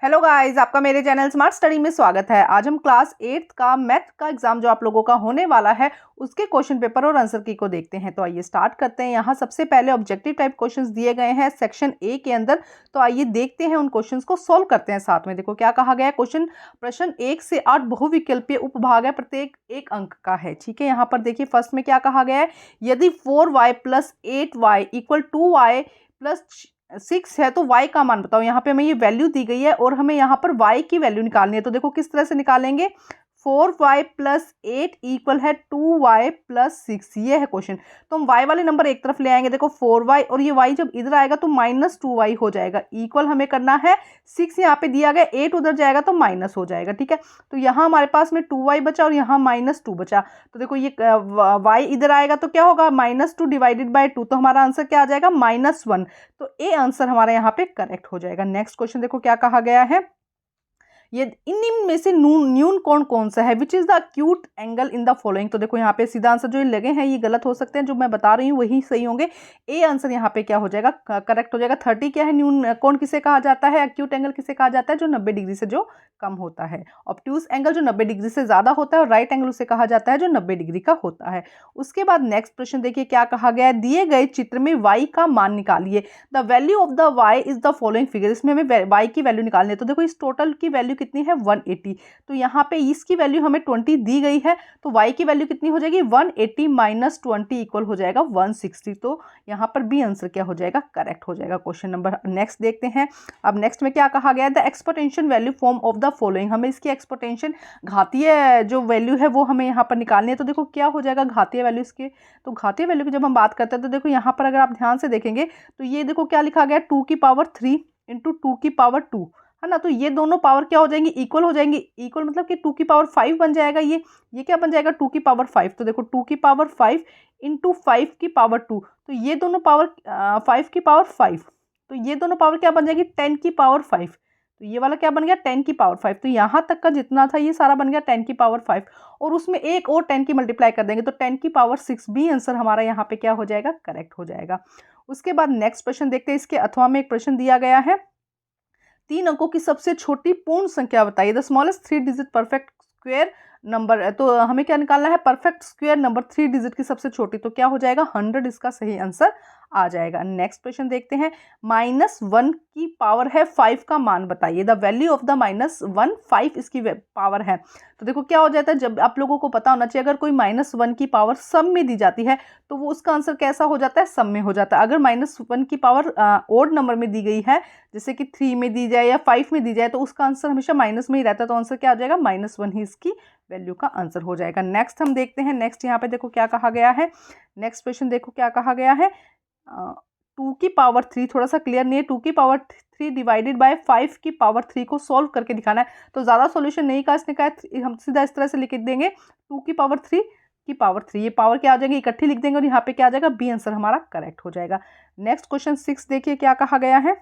Hello guys, आपका मेरे channel smart study में स्वागत है। आज हम क्लास 8 का मैथ का एग्जाम जो आप लोगों का होने वाला है उसके क्वेश्चन पेपर और आंसर की को देखते हैं। तो आइए स्टार्ट करते हैं। यहाँ सबसे पहले ऑब्जेक्टिव टाइप क्वेश्चंस दिए गए हैं सेक्शन ए के अंदर। तो आइए देखते हैं, उन क्वेश्चंस को सोल्व करते हैं साथ में। देखो क्या कहा गया है। प्रश्न 1 से 8 बहुविकल्पीय उपभाग है, प्रत्येक 1 अंक का है। ठीक है, यहाँ पर देखिए फर्स्ट में क्या कहा गया है। यदि 4y + 8y = 2y + 6 है तो y का मान बताओ। यहाँ पे हमें ये वैल्यू दी गई है और हमें यहाँ पर y की वैल्यू निकालनी है। तो देखो किस तरह से निकालेंगे। 4y + 8 = 2y + 6, ये है क्वेश्चन। तो हम y वाले नंबर एक तरफ ले आएंगे। देखो 4y और ये y जब इधर आएगा तो -2y हो जाएगा। इक्वल हमें करना है 6 यहाँ पे दिया गया, 8 उधर जाएगा तो माइनस हो जाएगा। ठीक है, तो यहाँ हमारे पास में 2y बचा और यहाँ -2 बचा। तो देखो ये y इधर आएगा तो क्या होगा, -2 / 2, तो हमारा आंसर क्या आ जाएगा, -1। तो ए आंसर हमारा यहाँ पे करेक्ट हो जाएगा। नेक्स्ट क्वेश्चन देखो क्या कहा गया है। ये इन में से न्यून कोण कौन सा है, which is the acute angle in the following. तो देखो यहाँ पे सीधा आंसर जो लगे हैं ये गलत हो सकते हैं, जो मैं बता रही हूँ वही सही होंगे। ए आंसर यहाँ पे क्या हो जाएगा, करेक्ट हो जाएगा। 30 क्या है, न्यून कोण किसे कहा जाता है, एक्यूट एंगल किसे कहा जाता है, जो 90 डिग्री से जो कम होता है। ऑब्ट्यूज एंगल जो 90 डिग्री से ज्यादा होता है, और राइट एंगल उसे कहा जाता है जो 90 डिग्री का होता है। उसके बाद नेक्स्ट प्रश्न देखिए क्या कहा गया है। दिए गए चित्र में y का मान निकालिए। The value of the y is the following figure. इसमें हमें y की वैल्यू निकालनी है। तो देखो इस टोटल की वैल्यू कितनी है, 180। तो यहाँ पे इसकी वैल्यू हमें 20 दी गई है, तो y की वैल्यू कितनी हो जाएगी, 180 - 20 इक्वल हो जाएगा 160। तो यहाँ पर बी आंसर क्या हो जाएगा, करेक्ट हो जाएगा। क्वेश्चन नंबर नेक्स्ट देखते हैं। अब नेक्स्ट में क्या कहा गया है। The exponential value form of the following. हमें इसकी एक्सपोनेंशियल घातीय जो वैल्यू है वो हमें यहाँ पर निकालनी है। तो देखो क्या हो जाएगा घातीय वैल्यू इसके। तो घातीय वैल्यू की जब हम बात करते हैं तो देखो यहाँ पर अगर आप ध्यान से देखेंगे तो ये देखो क्या लिखा गया, 2⁵ × 2⁵2, है ना। तो ये दोनों पावर क्या हो जाएंगी, इक्वल हो जाएंगी। इक्वल मतलब कि 2⁵5 बन जाएगा। ये क्या बन जाएगा, 2⁵5। तो देखो 2⁵5 × 5⁵2। तो ये दोनों पावर 5⁵5। तो ये दोनों पावर क्या बन जाएगी, 10⁵5। तो ये वाला क्या बन गया, 10⁵5। तो यहाँ तक का जितना था ये सारा बन गया 10⁵5, और उसमें एक और 10 की मल्टीप्लाई कर देंगे तो 10⁵6। बी आंसर हमारा यहाँ पे क्या हो जाएगा, करेक्ट हो जाएगा। उसके बाद नेक्स्ट प्रश्न देखते हैं। इसके अथवा में एक प्रश्न दिया गया है। 3 अंकों की सबसे छोटी पूर्ण संख्या बताइए। The smallest 3 digit perfect square number. तो हमें क्या निकालना है, परफेक्ट स्क्वायर नंबर 3 डिजिट की सबसे छोटी। तो क्या हो जाएगा, 100 इसका सही आंसर आ जाएगा। नेक्स्ट क्वेश्चन देखते हैं। -1 की पावर है 5 का मान बताइए। द वैल्यू ऑफ द -1 5 इसकी पावर है। तो देखो क्या हो जाता है, जब आप लोगों को पता होना चाहिए अगर कोई -1 की पावर सम में दी जाती है तो वो उसका आंसर कैसा हो जाता है, सम में हो जाता है। अगर -1 की पावर ओड नंबर में दी गई है, जैसे कि 3 में दी जाए या 5 में दी जाए, तो उसका आंसर हमेशा माइनस में ही रहता है। तो आंसर क्या आ जाएगा, -1 ही इसकी वैल्यू का आंसर हो जाएगा। नेक्स्ट हम देखते हैं। नेक्स्ट यहाँ पे देखो क्या कहा गया है। नेक्स्ट क्वेश्चन देखो क्या कहा गया है। 2⁵3 थोड़ा सा क्लियर नहीं है। 2⁵3 / 5⁵3 को सॉल्व करके दिखाना है। तो ज़्यादा सॉल्यूशन नहीं कहा इसने, कहा हम सीधा इस तरह से लिख देंगे 2⁵3 ये पावर क्या आ जाएगी, इकट्ठी लिख देंगे और यहाँ पे क्या आ जाएगा, बी आंसर हमारा करेक्ट हो जाएगा। नेक्स्ट क्वेश्चन 6 देखिए क्या कहा गया है।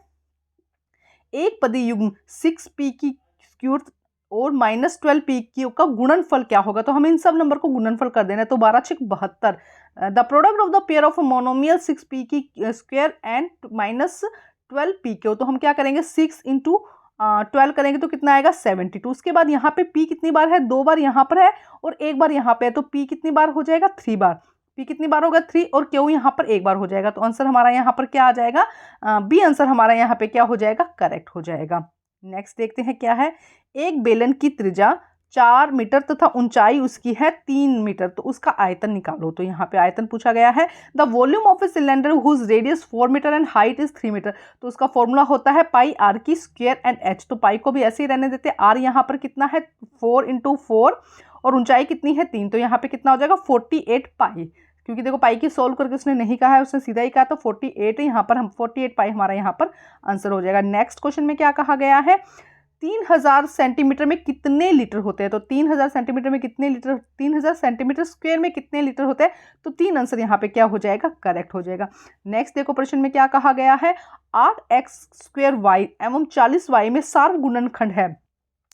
एक पदी युग्म 6p की स्क्वायर और -12p का गुणनफल क्या होगा। तो हमें इन सब नंबर को गुणनफल कर देना है। तो 12×6 = 72। The product of the pair of monomial 6p की स्क्वायर एंड -12p। तो हम क्या करेंगे, 6 × 12 करेंगे तो कितना आएगा, 72। उसके बाद यहाँ पे p कितनी बार है, 2 बार यहाँ पर है और 1 बार यहाँ पे है। तो p कितनी बार हो जाएगा, 3 बार। p कितनी बार होगा, 3, और q यहाँ पर 1 बार हो जाएगा। तो आंसर हमारा यहाँ पर क्या आ जाएगा, बी आंसर हमारा यहाँ पे क्या हो जाएगा, करेक्ट हो जाएगा। नेक्स्ट देखते हैं क्या है। एक बेलन की त्रिज्या 4 मीटर तथा ऊंचाई उसकी है 3 मीटर। तो उसका आयतन निकालो। तो यहाँ पे आयतन पूछा गया है। The volume of a cylinder whose radius 4 metre and height is 3 metre. तो उसका फॉर्मूला होता है πr की स्क्वायर एंड h। तो पाई को भी ऐसे ही रहने देते। r यहाँ पर कितना है, 4 × 4, और ऊंचाई कितनी है, 3। तो यहाँ पे कितना हो जाएगा, 48 पाई। क्योंकि देखो पाई की सोल्व करके उसने नहीं कहा है, उसने सीधा ही कहा। तो 48 यहाँ पर हम 48 पाई हमारा यहाँ पर आंसर हो जाएगा। नेक्स्ट क्वेश्चन में क्या कहा गया है। 3000 सेंटीमीटर में कितने लीटर होते हैं। तो 3000 सेंटीमीटर में कितने लीटर, 3000 सेंटीमीटर स्क्वायर में कितने लीटर होते हैं। तो 3 आंसर यहाँ पे क्या हो जाएगा, करेक्ट हो जाएगा। नेक्स्ट देखो प्रश्न में क्या कहा गया है। 8x² y एवं 40y में सार्वगुणनखंड है।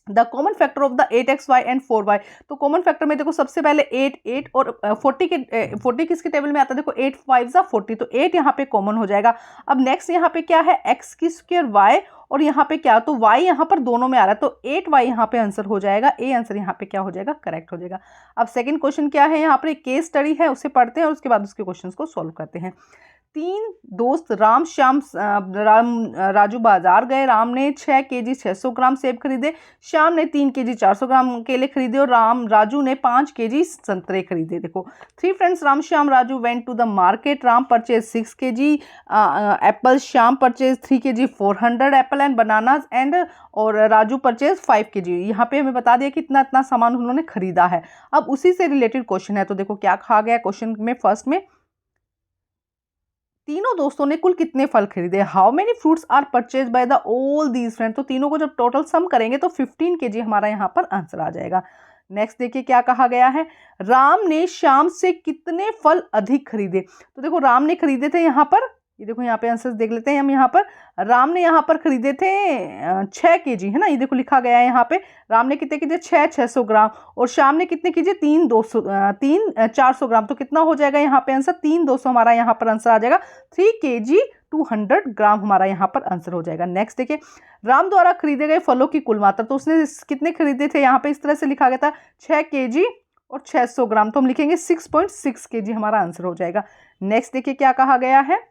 The common factor of the 8xy and 4y। तो कॉमन फैक्टर में देखो सबसे पहले 8 और 40 किसके टेबल में आता है, देखो 8 5 जा 40, तो 8 यहाँ पे कॉमन हो जाएगा। अब नेक्स्ट यहाँ पे क्या है, एक्स की स्क्वायर वाई, और यहाँ पे क्या, तो y यहाँ पर दोनों में आ रहा है, तो 8y यहाँ पे आंसर हो जाएगा, ए आंसर यहाँ पे क्या हो जाएगा, करेक्ट हो जाएगा। अब सेकंड क्वेश्चन क्या है, यहाँ पर एक केस स्टडी है, उसे पढ़ते हैं और उसके बाद उसके क्वेश्चन को सोल्व करते हैं। 3 दोस्त राजू बाजार गए। राम ने 6 केजी 600 ग्राम सेब खरीदे, श्याम ने 3 केजी 400 ग्राम केले खरीदे और राजू ने 5 केजी संतरे खरीदे। देखो 3 friends Ram Shyam Raju went to the market. Ram purchase 6 kg apple, Shyam purchase 3 kg 400 apple and bananas and, और राजू परचेज 5 केजी। यहाँ पे हमें बता दिया कि इतना इतना सामान उन्होंने खरीदा है। अब उसी से रिलेटेड क्वेश्चन है, तो देखो क्या कहा गया क्वेश्चन में, फर्स्ट में तीनों दोस्तों ने कुल कितने फल खरीदे, how many fruits are purchase by the all these friend. तो तीनों को जब टोटल सम करेंगे तो 15 केजी हमारा यहाँ पर आंसर आ जाएगा। नेक्स्ट देखिए क्या कहा गया है, राम ने श्याम से कितने फल अधिक खरीदे। तो देखो राम ने खरीदे थे यहाँ पर, ये देखो यहाँ पे आंसर्स देख लेते हैं हम। यहाँ पर राम ने यहाँ पर खरीदे थे 6 केजी, है ना, ये देखो लिखा गया है यहाँ पे। राम ने कितने कीजिए 600 ग्राम, और श्याम ने कितने कीजिए 400 ग्राम। तो कितना हो जाएगा यहाँ पे आंसर, 3 200 हमारा यहाँ पर आंसर आ जाएगा। 3 केजी 200 ग्राम हमारा यहाँ पर आंसर हो जाएगा। नेक्स्ट देखिए, राम द्वारा खरीदे गए फलों की कुल मात्रा, तो उसने कितने खरीदे थे, यहाँ पे इस तरह से लिखा गया था 6 केजी और 600 ग्राम, तो हम लिखेंगे 6.6 केजी हमारा आंसर हो जाएगा। नेक्स्ट देखिए क्या कहा गया है,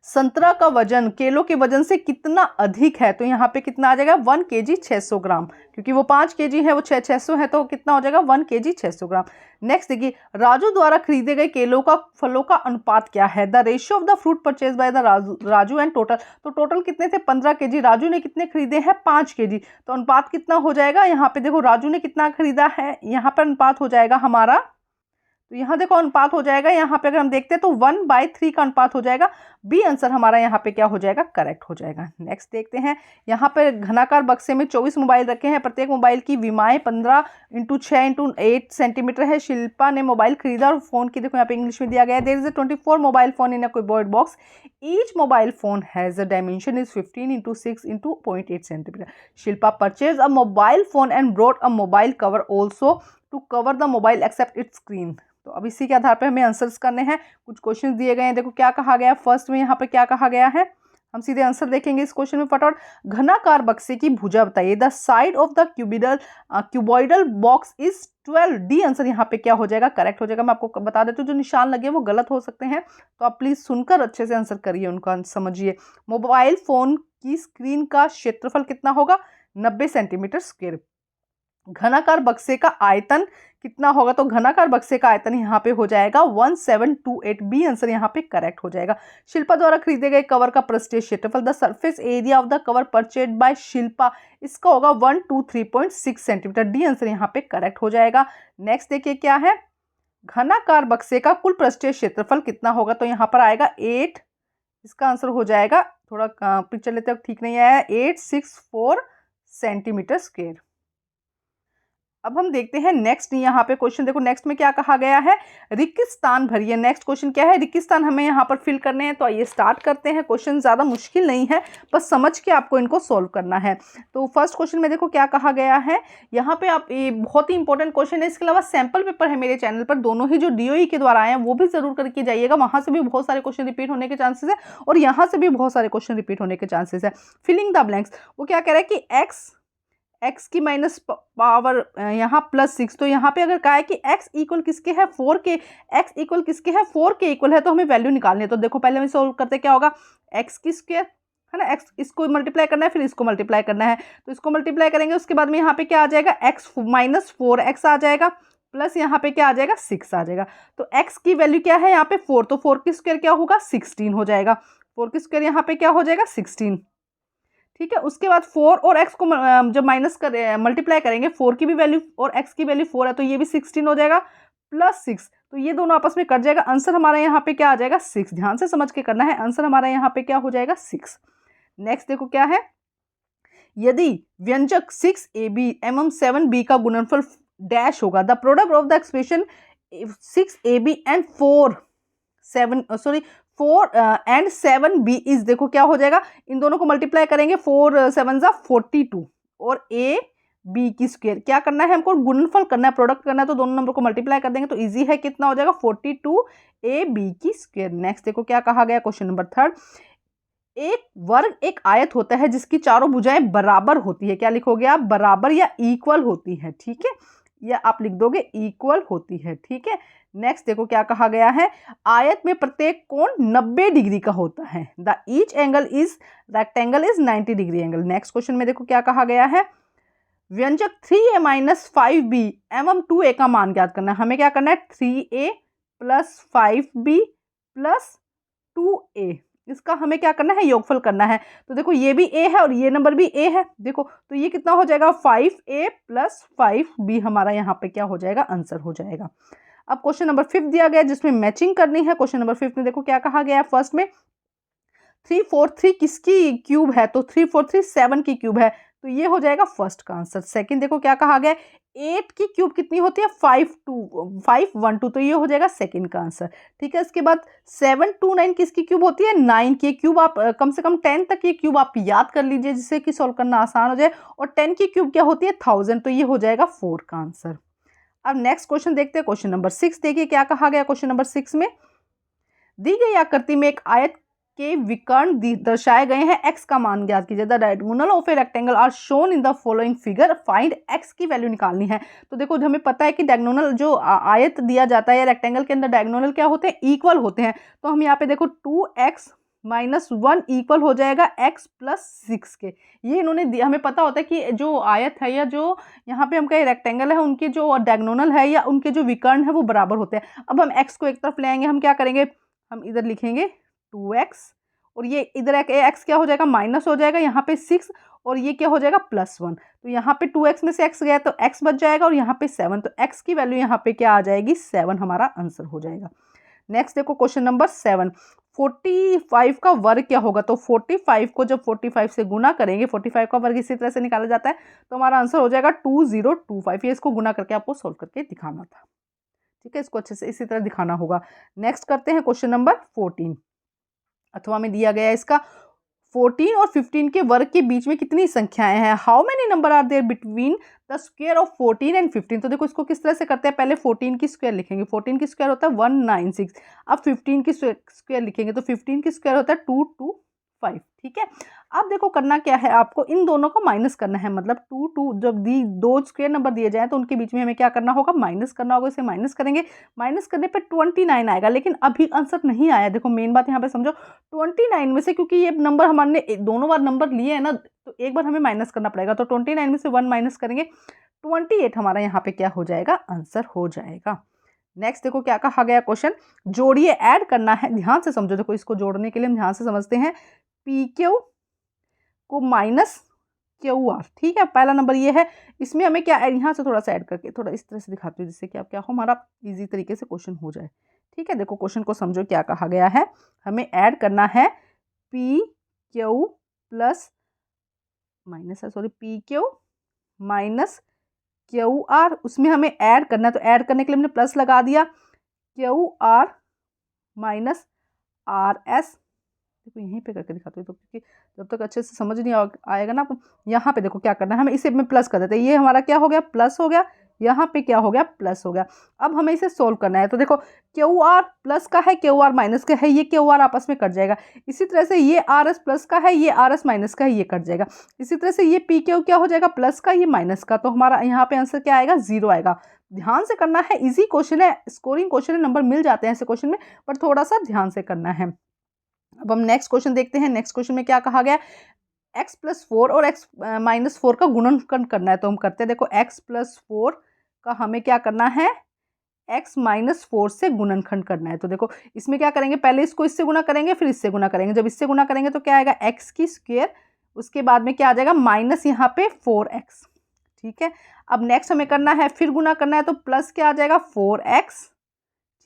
संतरा का वजन केलों के वजन से कितना अधिक है। तो यहाँ पे कितना आ जाएगा 1 केजी 600 ग्राम, क्योंकि वो 5 केजी है, वो 600 है, तो कितना हो जाएगा 1 केजी 600 ग्राम। नेक्स्ट देखिए, राजू द्वारा खरीदे गए फलों का अनुपात क्या है, the ratio of the fruit purchase by the Raju and total. तो टोटल कितने थे 15 केजी, राजू ने कितने खरीदे हैं 5 केजी, तो अनुपात कितना हो जाएगा, यहाँ पे देखो राजू ने कितना खरीदा है, यहाँ पर अनुपात हो जाएगा हमारा, तो यहाँ देखो अनुपात हो जाएगा, यहाँ पे अगर हम देखते हैं तो 1/3 का अनुपात हो जाएगा। बी आंसर हमारा यहाँ पे क्या हो जाएगा, करेक्ट हो जाएगा। नेक्स्ट देखते हैं, यहाँ पे घनाकार बक्से में 24 मोबाइल रखे हैं, प्रत्येक मोबाइल की विमाएं 15 × 6 × 8 सेंटीमीटर है। शिल्पा ने मोबाइल खरीदा और फोन की देखो यहाँ पे इंग्लिश में दिया गया है, there is a 24 mobile phone in a cupboard box, each mobile phone has a dimension is 15 × 6 × 0.8 centimetre. Shilpa purchase a mobile phone and brought a mobile cover also to cover the mobile except its screen. तो अब इसी के आधार पर हमें answers करने हैं। कुछ question दिए गए हैं, देखो क्या कहा गया है, फर्स्ट में यहाँ पे क्या कहा गया है, हम सीधे आंसर देखेंगे इस क्वेश्चन में फटाफट। घनाकार बक्से की भुजा बताइए, the side of the cuboidal box is 12। D answer यहाँ पे क्या हो जाएगा, करेक्ट हो जाएगा। मैं आपको बता देती हूँ जो निशान लगे वो गलत हो सकते हैं, तो आप प्लीज सुनकर अच्छे से आंसर करिए, उनका समझिए। मोबाइल फोन की स्क्रीन का क्षेत्रफल कितना होगा, 90 सेंटीमीटर स्क्वायर। घनाकार बक्से का आयतन कितना होगा, तो घनाकार बक्से का आयतन यहाँ पे हो जाएगा 1728। बी आंसर यहाँ पे करेक्ट हो जाएगा। शिल्पा द्वारा खरीदे गए कवर का पृष्ठीय क्षेत्रफल, the surface area of the cover purchase by Shilpa, इसका होगा 123.6 सेंटीमीटर। डी आंसर यहाँ पे करेक्ट हो जाएगा। नेक्स्ट देखिए क्या है, घनाकार बक्से का कुल पृष्ठीय क्षेत्रफल कितना होगा, तो यहाँ पर आएगा 8, इसका आंसर हो जाएगा, थोड़ा पिक्चर लेते हैं ठीक नहीं आया, 864 सेंटीमीटर स्क्वायर। अब हम देखते हैं नेक्स्ट, यहाँ पे क्वेश्चन देखो नेक्स्ट में क्या कहा गया है, रिक्तिस्थान भरिए। नेक्स्ट क्वेश्चन क्या है, रिक्तिस्थान हमें यहाँ पर फिल करने हैं। तो आइए स्टार्ट करते हैं। क्वेश्चन ज़्यादा मुश्किल नहीं है, बस समझ के आपको इनको सोल्व करना है। तो फर्स्ट क्वेश्चन में देखो क्या कहा गया है, यहाँ पे आप, ये बहुत ही इंपॉर्टेंट क्वेश्चन है। इसके अलावा सैम्पल पेपर है मेरे चैनल पर, दोनों ही जो DOE के द्वारा आए हैं वो भी जरूर करके जाइएगा, वहाँ से भी बहुत सारे क्वेश्चन रिपीट होने के चांसेस है और यहाँ से भी बहुत सारे क्वेश्चन रिपीट होने के चांसेस है। फिलिंग द ब्लैंक्स, वो क्या कह रहा है कि x की माइनस पावर यहाँ +6, तो यहाँ पे अगर कहा है कि x इक्वल किसके है 4 के, x इक्वल किसके है 4 के इक्वल है, तो हमें वैल्यू निकालनी है। तो देखो पहले हम सोल्व करते क्या होगा, x की स्क्वायर है ना, x इसको मल्टीप्लाई करना है, फिर इसको मल्टीप्लाई करना है, तो इसको मल्टीप्लाई करेंगे, उसके बाद में यहाँ पे क्या आ जाएगा, x - 4x आ जाएगा, प्लस यहाँ पे क्या आ जाएगा 6 आ जाएगा। तो x की वैल्यू क्या है यहाँ पे 4, तो 4 की स्क्वायर क्या होगा 16 हो जाएगा, 4 की स्क्वायर यहाँ पे क्या हो जाएगा 16, ठीक है। उसके बाद 4 और x को जब माइनस कर मल्टीप्लाई करेंगे, 4 की भी वैल्यू और x की वैल्यू 4 है, तो ये भी 16 हो जाएगा, +6, तो ये दोनों आपस में कट जाएगा। आंसर हमारा यहाँ पे क्या आ जाएगा 6, ध्यान से समझ के करना है, आंसर हमारा यहाँ पे क्या हो जाएगा 6। नेक्स्ट देखो क्या है, यदि व्यंजक 6ab एवं 7b का गुणनफल डैश होगा, the product of the expression 6ab and 4 and 7b is, देखो क्या हो जाएगा, इन दोनों को मल्टीप्लाई करेंगे, 4 7 जा 42 और a बी की स्क्वायर, क्या करना है हमको, गुणनफल करना है, प्रोडक्ट करना है, तो दोनों नंबर को मल्टीप्लाई कर देंगे तो इजी है, कितना हो जाएगा 42ab की स्क्वायर। नेक्स्ट देखो क्या कहा गया, क्वेश्चन नंबर 3, एक वर्ग एक आयत होता है जिसकी चारों भुजाएं बराबर होती है, क्या लिखोगे आप, बराबर या इक्वल होती है, ठीक है, या आप लिख दोगे इक्वल होती है, ठीक है। नेक्स्ट देखो क्या कहा गया है, आयत में प्रत्येक कोण 90 डिग्री का होता है, the each angle is rectangle is 90 degree angle. Next question में देखो क्या कहा गया है, व्यंजक 3a माइनस 5b एवं 2a का मान ज्ञात करना है। हमें क्या करना है, 3a plus 5b plus 2a, इसका हमें क्या करना है, योगफल करना है। तो देखो ये भी a है और ये नंबर भी a है, देखो तो ये कितना हो जाएगा, 5a प्लस 5b हमारा यहाँ पे क्या हो जाएगा, आंसर हो जाएगा। अब क्वेश्चन नंबर 5 दिया गया जिसमें मैचिंग करनी है। क्वेश्चन नंबर 5 में देखो क्या कहा गया है, फर्स्ट में 343 किसकी क्यूब है, तो 343 7 की क्यूब है, तो ये हो जाएगा फर्स्ट का आंसर। सेकंड देखो क्या कहा गया, 8 की क्यूब कितनी होती है, 512, तो ये हो जाएगा सेकंड का आंसर, ठीक है। इसके बाद 729 किसकी क्यूब होती है, 9 की क्यूब। आप कम से कम 10 तक ये क्यूब आप याद कर लीजिए जिससे कि सॉल्व करना आसान हो जाए, और 10 की क्यूब क्या होती है, 1000, तो ये हो जाएगा 4 का आंसर। अब नेक्स्ट क्वेश्चन देखते हैं, क्वेश्चन नंबर 6 देखिए क्या कहा गया। क्वेश्चन नंबर 6 में दी गई आकृति में एक आयत के विकर्ण दर्शाए गए हैं, x का मान ज्ञात कीजिए। The diagonal of a rectangle are shown in the following figure, find x की वैल्यू निकालनी है। तो देखो हमें पता है कि डायगोनल जो आयत दिया जाता है या रेक्टेंगल के अंदर डायगोनल क्या होते हैं, इक्वल होते हैं। तो हम यहाँ पे देखो 2x माइनस 1 इक्वल हो जाएगा x प्लस 6 के। ये इन्होंने दिया, हमें पता होता है कि जो आयत है या जो यहाँ पे हम कहीं रेक्टेंगल है उनके जो डायगोनल है या उनके जो विकर्ण है वो बराबर होते हैं। अब हम x को एक तरफ ले आएंगे, हम क्या करेंगे, हम इधर लिखेंगे 2x और ये इधर एक x क्या हो जाएगा, माइनस हो जाएगा, यहाँ पे 6 और ये क्या हो जाएगा +1। तो यहाँ पे 2x में से x गया तो x बच जाएगा और यहाँ पे 7, तो x की वैल्यू यहाँ पे क्या आ जाएगी, 7 हमारा आंसर हो जाएगा। नेक्स्ट देखो क्वेश्चन नंबर 7, 45 का वर्ग क्या होगा। तो 45 को जब 45 से गुना करेंगे, 45 का वर्ग इसी तरह से निकाला जाता है, तो हमारा आंसर हो जाएगा 2025। ये इसको गुना करके आपको सोल्व करके दिखाना था, ठीक है, इसको अच्छे से इसी तरह दिखाना होगा। नेक्स्ट करते हैं क्वेश्चन नंबर 14, अथवा में दिया गया है इसका 14 और 15 के वर्ग के बीच में कितनी संख्याएं हैं, how many number are there between the square of 14 and 15। तो देखो इसको किस तरह से करते हैं, पहले 14 की स्क्वायर लिखेंगे, 14 की स्क्वायर होता है 196। अब 15 की स्क्वायर लिखेंगे तो 15 की स्क्वायर होता है 225, ठीक है। अब देखो करना क्या है, आपको इन दोनों को माइनस करना है, मतलब 2 जब दो स्क्वायर नंबर दिए जाए तो उनके बीच में हमें क्या करना होगा, माइनस करना होगा। इसे माइनस करेंगे, माइनस करने पे 29 आएगा, लेकिन अभी आंसर नहीं आया। देखो मेन बात यहाँ पे समझो, 29 में से, क्योंकि ये नंबर हमारे दोनों बार नंबर लिए है ना, तो एक बार हमें माइनस करना पड़ेगा। तो 29 में से 1 माइनस करेंगे, 28 हमारा यहाँ पे क्या हो जाएगा, आंसर हो जाएगा। नेक्स्ट देखो क्या कहा गया क्वेश्चन, जोड़िए, ऐड करना है, ध्यान से समझो। देखो इसको जोड़ने के लिए हम ध्यान से समझते हैं, पी क्यू को माइनस क्यू आर, ठीक है, पहला नंबर ये है। इसमें हमें क्या यहाँ से थोड़ा सा ऐड करके थोड़ा इस तरह से दिखाती हूँ जिससे कि आप क्या हो, हमारा इजी तरीके से क्वेश्चन हो जाए, ठीक है। देखो क्वेश्चन को समझो क्या कहा गया है, हमें ऐड करना है P Q plus minus P Q minus Q R, उसमें हमें ऐड करना है। तो ऐड करने के लिए हमने प्लस लगा दिया, Q R minus R S. देखो यहीं पे करके दिखाती हूँ, तो क्योंकि जब तक अच्छे से समझ नहीं आएगा ना, यहाँ पे देखो क्या करना है, हमें इसे में प्लस कर देते हैं, ये हमारा क्या हो गया, प्लस हो गया, यहाँ पे क्या हो गया, प्लस हो गया। अब हमें इसे सोल्व करना है। तो देखो क्यू आर प्लस का है, क्यू आर माइनस का है, ये क्यू आर आपस में कट जाएगा। इसी तरह से ये आर एस प्लस का है, ये आर एस माइनस का है, ये कट जाएगा। इसी तरह से ये पी क्यू क्या हो जाएगा, प्लस का, ये माइनस का, तो हमारा यहाँ पे आंसर क्या आएगा, 0 आएगा। ध्यान से करना है, इजी क्वेश्चन है, स्कोरिंग क्वेश्चन है, नंबर मिल जाते हैं ऐसे क्वेश्चन में, पर थोड़ा सा ध्यान से करना है। अब हम नेक्स्ट क्वेश्चन देखते हैं। नेक्स्ट क्वेश्चन में क्या कहा गया, x + 4 और x - 4 का गुणनखंड करना है। तो हम करते हैं, देखो x + 4 का हमें क्या करना है, x - 4 से गुणनखंड करना है। तो देखो इसमें क्या करेंगे, पहले इसको इससे गुना करेंगे, फिर इससे गुना करेंगे। जब इससे गुना करेंगे तो क्या आएगा, x की स्क्वायर, उसके बाद में क्या आ जाएगा, माइनस यहाँ पे 4x, ठीक है। अब नेक्स्ट हमें करना है, फिर गुना करना है, तो प्लस क्या आ जाएगा, 4x,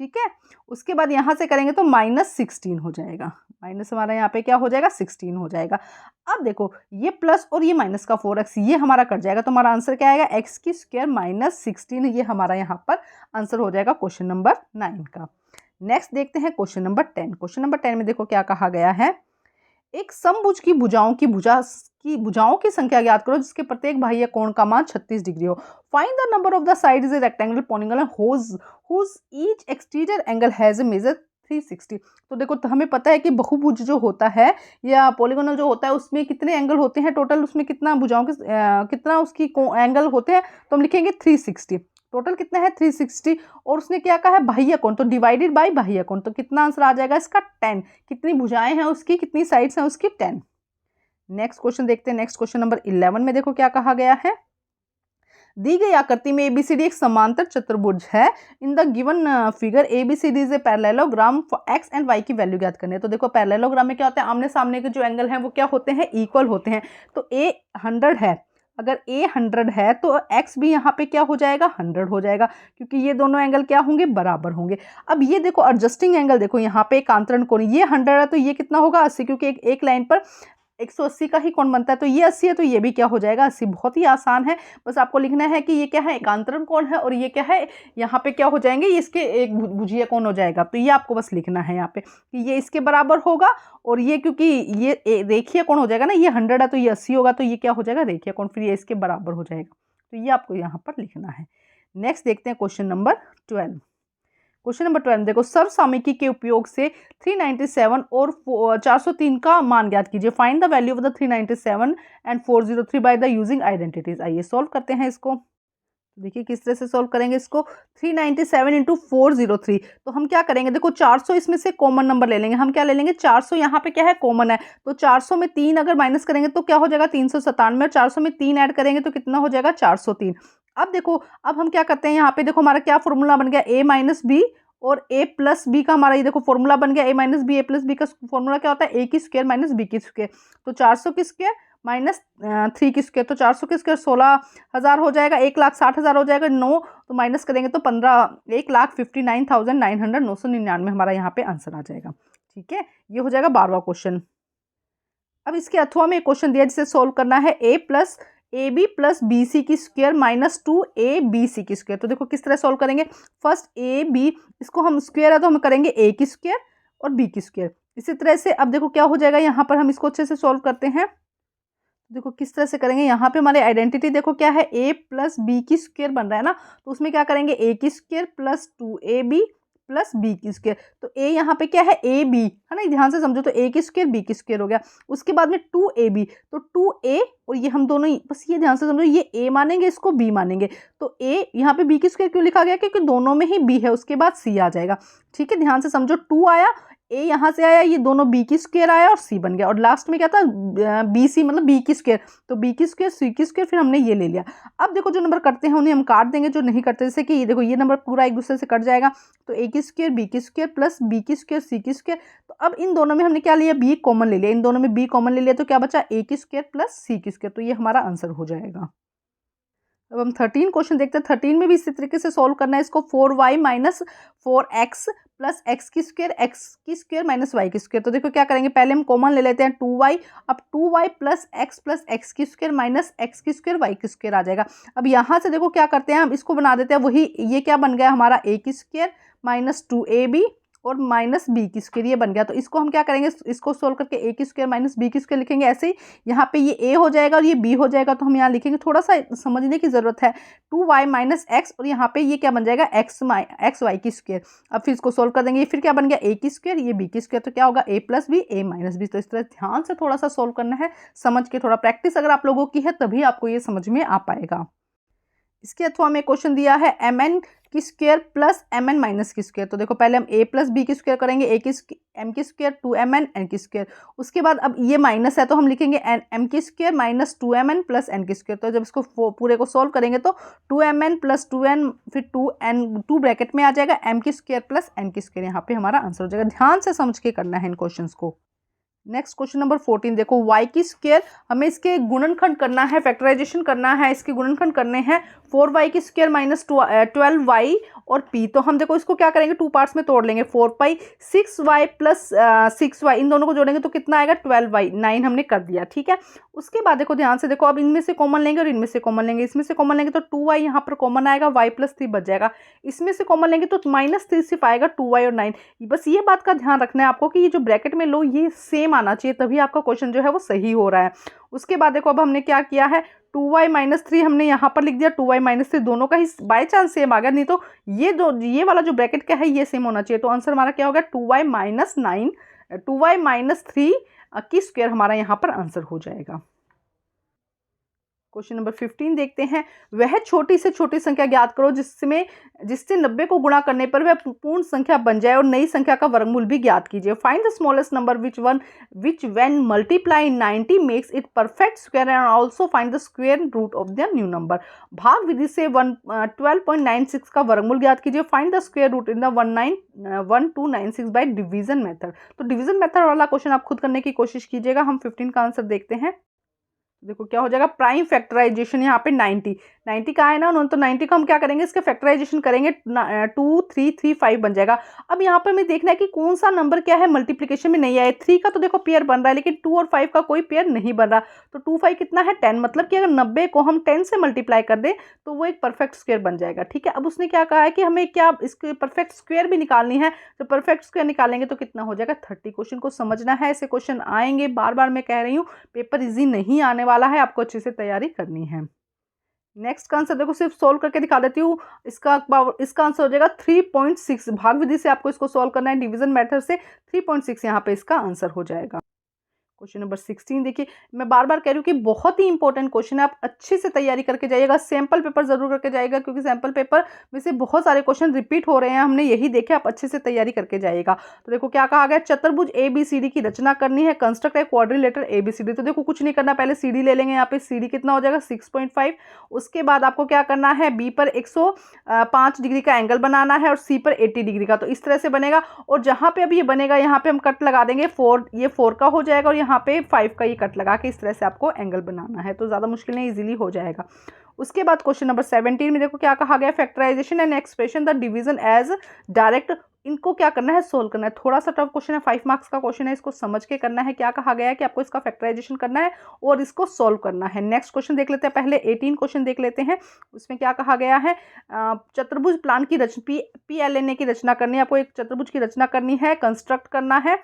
ठीक है। उसके बाद यहाँ से करेंगे तो -16 हो जाएगा, माइनस हमारा यहाँ पे क्या हो जाएगा, 16 हो जाएगा। अब देखो ये प्लस और ये माइनस का 4x ये हमारा कट जाएगा, तो हमारा आंसर क्या आएगा, x की स्क्वायर -16, ये हमारा यहाँ पर आंसर हो जाएगा क्वेश्चन नंबर 9 का। नेक्स्ट देखते हैं क्वेश्चन नंबर 10। क्वेश्चन नंबर 10 में देखो क्या कहा गया है, एक समभुज की भुजाओं की संख्या ज्ञात करो जिसके प्रत्येक बाह्य कोण का मान 36 डिग्री हो। Find the number of the sides A rectangular polygonal whose each exterior angle has a measure 360। तो देखो तो हमें पता है कि बहुभुज जो होता है या पॉलीगोनल जो होता है उसमें कितने एंगल होते हैं, टोटल उसमें कितना भुजाओं के कितना उसकी एंगल होते हैं, तो हम लिखेंगे 360। टोटल कितना है 360। और उसने क्या कहा है बाह्य कोण, तो डिवाइडेड बाय बाह्य कोण, तो कितना आंसर आ जाएगा इसका 10। कितनी भुजाएं हैं उसकी, कितनी साइड्स हैं उसकी 10। नेक्स्ट क्वेश्चन देखते हैं। नेक्स्ट क्वेश्चन नंबर 11 में देखो क्या कहा गया है। दी गई आकृति में एबीसीडी एक समांतर चतुर्भुज है। In the given figure ABCD is a parallelogram X and Y की वैल्यू ज्ञात करनी है। तो देखो पैरेललोग्राम में क्या होता है, आमने सामने के जो एंगल हैं वो क्या होते हैं, इक्वल होते हैं। तो ए 100 है, अगर ए 100 है तो एक्स भी यहाँ पे क्या हो जाएगा 100 हो जाएगा, क्योंकि ये दोनों एंगल क्या होंगे बराबर होंगे। अब ये देखो एडजस्टिंग एंगल, देखो यहाँ पे एक आंतरण कोण, ये 100 है तो ये कितना होगा 80, क्योंकि एक लाइन पर 180 का ही कोण बनता है। तो ये 80 है तो ये भी क्या हो जाएगा 80। बहुत ही आसान है, बस आपको लिखना है कि ये क्या है एकांतरण कोण है और ये क्या है, यहाँ पे क्या हो जाएंगे, ये इसके एक भुजीय कोण हो जाएगा। तो ये आपको बस लिखना है यहाँ पे कि ये इसके बराबर होगा, और ये क्योंकि ये रेखीय कोण हो जाएगा ना, ये 100 है तो ये 80 होगा, तो ये क्या हो जाएगा रेखीय कोण, फिर ये इसके बराबर हो जाएगा। तो ये आपको यहाँ पर लिखना है। नेक्स्ट देखते हैं क्वेश्चन नंबर 12। क्वेश्चन नंबर 12 देखो, सर्वसामयिकी के उपयोग से 397 और 403 का मान ज्ञात कीजिए। Find the value of the 397 and 403 by the using identities. आइए सॉल्व करते हैं इसको। देखिए किस तरह से सॉल्व करेंगे इसको। 397 इंटू 403, तो हम क्या करेंगे, देखो 400 इसमें से कॉमन नंबर ले लेंगे। हम क्या ले लेंगे 400, यहाँ पे क्या है कॉमन है, तो 400 में 3 अगर माइनस करेंगे तो क्या हो जाएगा 397, और 400 में 3 ऐड करेंगे तो कितना हो जाएगा 403। अब देखो, अब हम क्या करते हैं, यहाँ पे देखो हमारा क्या फॉर्मूला बन गया, a माइनस बी और a प्लस बी का हमारा ये देखो फॉर्मूला बन गया। a minus B, a plus B का फॉर्मूला क्या होता है, a की स्क्वायर माइनस b की स्क्वायर। तो 400 की स्क्वायर माइनस 3 की स्क्वायर, तो 400 की स्क्वायर 16,000 हो जाएगा, 1,60,000 हो जाएगा। 9 तो माइनस करेंगे तो 1,59,900 999 हमारा यहाँ पे आंसर आ जाएगा। ठीक है, ये हो जाएगा 12वां क्वेश्चन। अब इसके अथवा में एक क्वेश्चन दिया जिसे सोल्व करना है, a plus A B plus B C की स्क्वायर माइनस 2 बी सी की स्क्वायर। तो देखो किस तरह सोल्व करेंगे, फर्स्ट ए बी, इसको हम स्क्वायर है तो हम करेंगे a की स्क्वायर और b की स्क्वायर। इसी तरह से अब देखो क्या हो जाएगा, यहाँ पर हम इसको अच्छे से सोल्व करते हैं। देखो किस तरह से करेंगे, यहाँ पे हमारी आइडेंटिटी देखो क्या है, a प्लस बी की स्क्वायर बन रहा है ना, तो उसमें क्या करेंगे a की square plus 2ab plus B की स्क्वायर। तो a यहाँ पे क्या है ए बी है ना, ध्यान से समझो, तो a की स्क्वायर बी की स्क्वायर हो गया। उसके बाद में 2ab, तो 2a और ये हम दोनों ही बस ये ध्यान से समझो, ये a मानेंगे इसको b मानेंगे। तो a यहाँ पे b की स्क्वायर क्यों लिखा गया, क्योंकि दोनों में ही b है, उसके बाद c आ जाएगा। ठीक है, ध्यान से समझो, 2 आया, a यहाँ से आया, ये दोनों b की स्क्वायर आया और c बन गया, और लास्ट में क्या था बी सी मतलब b की स्क्वायर, तो b की स्क्वायर c की स्क्वायर, फिर हमने ये ले लिया। अब देखो जो नंबर करते हैं उन्हें हम काट देंगे, जो नहीं करते, जैसे कि ये देखो ये नंबर पूरा एक दूसरे से कट जाएगा, तो a की स्क्वायर b की स्क्वायर प्लस b की स्क्वायर c की स्क्वायर। तो अब इन दोनों में हमने क्या लिया, b कॉमन ले लिया, इन दोनों में b कॉमन ले लिया, तो क्या बचा a की स्क्वायर प्लस c की स्क्वायर। तो ये हमारा आंसर हो जाएगा। अब हम 13 क्वेश्चन देखते हैं। 13 में भी इसी तरीके से सॉल्व करना है इसको। 4y minus 4x plus x की स्क्वायर माइनस y की स्क्वायर। तो देखो क्या करेंगे, पहले हम कॉमन ले लेते हैं 2y, अब 2y प्लस x की स्क्वायर माइनस x की स्क्वायर y की स्क्वायर आ जाएगा। अब यहाँ से देखो क्या करते हैं, हम इसको बना देते हैं वही, ये क्या बन गया हमारा a की स्क्वायर माइनस 2ab और माइनस बी की स्क्वायर, ये बन गया। तो इसको हम क्या करेंगे, इसको सोल्व करके a की स्क्वायर माइनस बी की स्क्वायर लिखेंगे। ऐसे ही यहाँ पे ये a हो जाएगा और ये b हो जाएगा, तो हम यहाँ लिखेंगे, थोड़ा सा समझने की जरूरत है। 2y माइनस एक्स और यहाँ पे ये क्या बन जाएगा एक्स वाई की स्क्वायर। अब फिर इसको सोल्व कर देंगे, ये फिर क्या बन गया a की स्क्वायर, ये b की स्क्वायर, तो क्या होगा a plus B a minus B. तो इस तरह ध्यान से थोड़ा सा सोल्व करना है, समझ के, थोड़ा प्रैक्टिस अगर आप लोगों की है तभी आपको ये समझ में आ पाएगा। इसके अथवा में क्वेश्चन दिया है mn की स्क्वायर प्लस mn माइनस की स्क्वायर। तो देखो पहले हम a प्लस बी की स्क्वायर करेंगे, a की m की स्क्वायर 2mn n की स्क्वायर। उसके बाद अब ये माइनस है तो हम लिखेंगे m की square minus 2mn plus n की स्क्वायर। तो जब इसको पूरे को सॉल्व करेंगे तो 2mn प्लस 2n फिर 2n 2 ब्रैकेट में आ जाएगा m की स्क्वायर प्लस n की स्क्वायर। यहाँ पे हमारा आंसर हो जाएगा। ध्यान से समझ के करना है इन क्वेश्चंस को। नेक्स्ट क्वेश्चन नंबर 14 देखो, y की स्क्वायर हमें इसके गुणनखंड करना है, फैक्टराइजेशन करना है, इसके गुणनखंड करने हैं। 4y की स्क्वायर माइनस 12y और p। तो हम देखो इसको क्या करेंगे, 2 पार्ट्स में तोड़ लेंगे। 4y 6y प्लस 6y, इन दोनों को जोड़ेंगे तो कितना आएगा 12y, 9 हमने कर दिया। ठीक है, उसके बाद देखो ध्यान से देखो, अब इनमें से कॉमन लेंगे और इनमें से कॉमन लेंगे। इसमें से कॉमन लेंगे तो 2y यहाँ पर कॉमन आएगा, y प्लस 3 बच जाएगा। इसमें से कॉमन लेंगे तो माइनस 3 सिर्फ आएगा, 2y और 9। बस ये बात का ध्यान रखना है आपको कि ये जो ब्रैकेट में लो ये सेम आना चाहिए, तभी आपका क्वेश्चन जो है वो सही हो रहा है। उसके बाद देखो अब हमने क्या किया है, 2y-3 हमने यहाँ पर लिख दिया, 2y-3 दोनों का ही बाय चांस सेम आ गया, नहीं तो ये वाला जो ब्रैकेट क्या है ये सेम होना चाहिए। तो आंसर हमारा क्या होगा, 2y-3 की स्क्वायर हमारा यहाँ पर आंसर हो जाएगा। क्वेश्चन नंबर 15 देखते हैं। वह छोटी से छोटी संख्या ज्ञात करो जिससे 90 को गुणा करने पर वह पूर्ण संख्या बन जाए और नई संख्या का वर्गमूल भी ज्ञात कीजिए। Find the smallest number which when multiply 90 makes it perfect square and also find the square root of the new number। भाग विधि से 12.96 का वर्गमूल ज्ञात कीजिए। Find the square root in the 1296 by division method. तो डिवीजन मेथड वाला question आप खुद करने की कोशिश कीजिएगा। हम 15 का आंसर देखते हैं। देखो क्या हो जाएगा, प्राइम फैक्टराइजेशन यहाँ पे 90 का है ना उन्होंने, तो 90 को हम क्या करेंगे, इसके फैक्टराइजेशन करेंगे, 2 3 3 5 बन जाएगा। अब यहाँ पर हमें देखना है कि कौन सा नंबर क्या है मल्टीप्लिकेशन में नहीं आया। 3 का तो देखो पेयर बन रहा है, लेकिन 2 और 5 का कोई पेयर नहीं बन रहा। तो 2 5 कितना है, 10, मतलब कि अगर 90 को हम 10 से मल्टीप्लाई कर दें तो वो एक परफेक्ट स्क्वायर बन जाएगा। ठीक है, अब उसने क्या कहा है कि हमें क्या इसके परफेक्ट स्क्वायर भी निकालनी है। तो परफेक्ट स्क्वायर निकालेंगे तो कितना हो जाएगा, 30। क्वेश्चन को समझना है, ऐसे क्वेश्चन आएंगे, बार बार मैं कह रही हूँ, पेपर इजी नहीं आने वाला है, आपको अच्छे से तैयारी करनी है। नेक्स्ट का आंसर देखो, सिर्फ सोल्व करके दिखा देती हूँ। इसका आंसर हो जाएगा 3.6। भाग विधि से आपको इसको सोल्व करना है, डिवीजन मेथड से 3.6 यहाँ पे इसका आंसर हो जाएगा। क्वेश्चन नंबर 16 देखिए, मैं बार बार कह रही हूँ कि बहुत ही इंपॉर्टेंट क्वेश्चन है, आप अच्छे से तैयारी करके जाइएगा। सैंपल पेपर जरूर करके जाइएगा, क्योंकि सैंपल पेपर में से बहुत सारे क्वेश्चन रिपीट हो रहे हैं, हमने यही देखे, आप अच्छे से तैयारी करके जाइएगा। तो देखो क्या कहा गया, चतुर्भुज ABCD की रचना करनी है, कंस्ट्रक्ट ए क्वाड्रिलेटरल ABCD। तो देखो कुछ नहीं करना, पहले CD ले लेंगे, यहाँ पे CD कितना हो जाएगा, 6.5। उसके बाद आपको क्या करना है, B पर 105 डिग्री का एंगल बनाना है और C पर 80 डिग्री का। तो इस तरह से बनेगा, और जहाँ पे अब ये बनेगा यहाँ पे हम कट लगा देंगे 4, ये 4 का हो जाएगा, और यहाँ पे 5 का ये कट लगा के इस तरह से आपको एंगल बनाना है। तो ज़्यादा मुश्किल नहीं, इजीली हो जाएगा। उसके बाद क्वेश्चन नंबर 17 में देखो क्या कहा गया, factorisation and expression the division age direct. इनको क्या करना है, सोल्व करना है। थोड़ा सा टफ क्वेश्चन है, 5 मार्क्स का क्वेश्चन है, इसको समझ के करना है। क्या कहा गया है कि आपको इसका फैक्टराइजेशन करना है और इसको सोल्व करना है। नेक्स्ट क्वेश्चन देख लेते हैं, पहले 18 क्वेश्चन देख लेते हैं। उसमें क्या कहा गया है, चतुर्भुज प्लान की PLNA की रचना करनी है। आपको एक चतुर्भुज की रचना करनी है, कंस्ट्रक्ट करना है।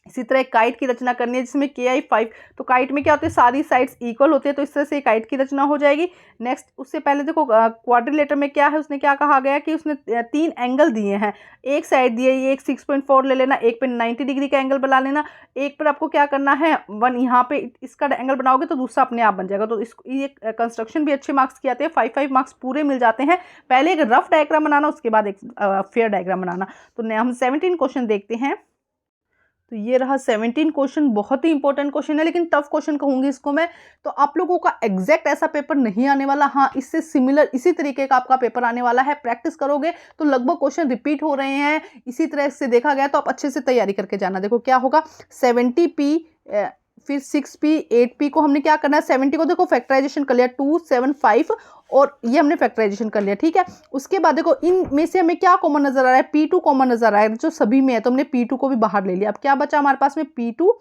इसी तरह एक काइट की रचना करनी है जिसमें KI 5। तो काइट में क्या होता है, सारी साइड्स इक्वल होती है, तो इस तरह से काइट की रचना हो जाएगी। नेक्स्ट उससे पहले देखो क्वाड्रिलेटर में क्या है, उसने क्या कहा गया कि उसने 3 एंगल दिए हैं। एक साइड दिए, ये एक 6.4 ले लेना, एक पे 90 डिग्री का एंगल बना लेना, एक पर आपको क्या करना है 1, यहाँ पे इसका एंगल बनाओगे तो दूसरा अपने आप बन जाएगा। तो ये कंस्ट्रक्शन भी अच्छे मार्क्स की आते हैं, 5 मार्क्स पूरे मिल जाते हैं। पहले एक रफ डायग्राम बनाना, उसके बाद एक फेयर डायग्राम बनाना। तो हम 17 क्वेश्चन देखते हैं। तो ये रहा 17 क्वेश्चन, बहुत ही इंपॉर्टेंट क्वेश्चन है, लेकिन टफ क्वेश्चन कहूंगी इसको मैं। तो आप लोगों का एग्जैक्ट ऐसा पेपर नहीं आने वाला, हाँ इससे सिमिलर इसी तरीके का आपका पेपर आने वाला है। प्रैक्टिस करोगे तो लगभग क्वेश्चन रिपीट हो रहे हैं, इसी तरह से देखा गया, तो आप अच्छे से तैयारी करके जाना। देखो क्या होगा, 70p फिर 6p 8p को हमने क्या करना है, 70 को देखो फैक्टराइजेशन कर लिया, 2 7 5, और ये हमने फैक्टराइजेशन कर लिया। ठीक है, उसके बाद देखो इनमें से हमें क्या कॉमन नजर आ रहा है, P2 कॉमन नजर आ रहा है जो सभी में है, तो हमने P2 को भी बाहर ले लिया। अब क्या बचा हमारे पास में, P2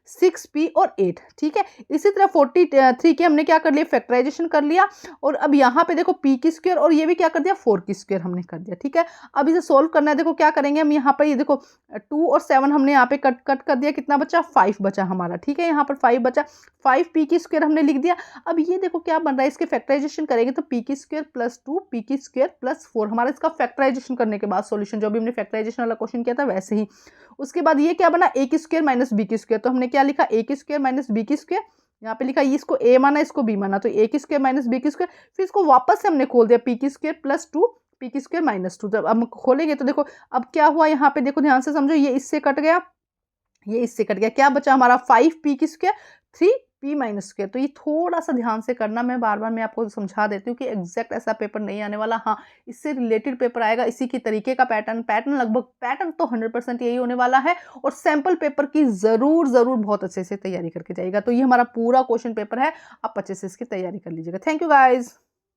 6p और 8। ठीक है, इसी तरह 43 के हमने क्या कर लिया, फैक्टराइजेशन कर लिया, और अब यहाँ पे देखो p की स्क्वायर, और ये भी क्या कर दिया, 4 की स्क्वायर हमने कर दिया। ठीक है, अब इसे सोल्व करना है। देखो क्या करेंगे हम, यहाँ पर ये देखो 2 और 7 हमने यहाँ पे कट कर दिया, कितना बचा, 5 बचा हमारा। ठीक है, यहाँ पर 5 बचा, 5p की स्क्वायर हमने लिख दिया। अब ये देखो क्या बन रहा है, इसके फैक्टराइजेशन करेंगे तो p की स्क्वायर प्लस 2 p की स्क्वायर प्लस 4 हमारा इसका फैक्टराइजेशन करने के बाद सॉल्यूशन, जो भी हमने फैक्टराइजेशन वाला क्वेश्चन किया था वैसे ही। उसके बाद ये क्या बना, a की स्क्वायर माइनस b की स्क्वायर, तो हमने क्या लिखा, a की स्क्वायर माइनस b की स्क्वायर, यहाँ पे लिखा इसको a माना इसको b माना, तो a की स्क्वायर माइनस b की स्क्वायर, फिर इसको वापस से हमने खोल दिया, p की स्क्वायर प्लस 2 p की स्क्वायर माइनस 2। जब अब खोलेंगे तो देखो अब क्या हुआ, यहाँ पे देखो ध्यान से समझो, ये इससे कट गया, ये इससे कट गया, क्या बचा हमारा 5p की स्क्वायर 3p माइनस स्क्वायर। तो ये थोड़ा सा ध्यान से करना, मैं बार बार मैं आपको समझा देती हूँ कि एग्जैक्ट ऐसा पेपर नहीं आने वाला, हाँ इससे रिलेटेड पेपर आएगा, इसी की तरीके का पैटर्न लगभग पैटर्न तो 100% यही होने वाला है। और सैंपल पेपर की जरूर बहुत अच्छे से तैयारी करके जाएगा। तो ये हमारा पूरा क्वेश्चन पेपर है, आप अच्छे से इसकी तैयारी कर लीजिएगा। Thank you guys.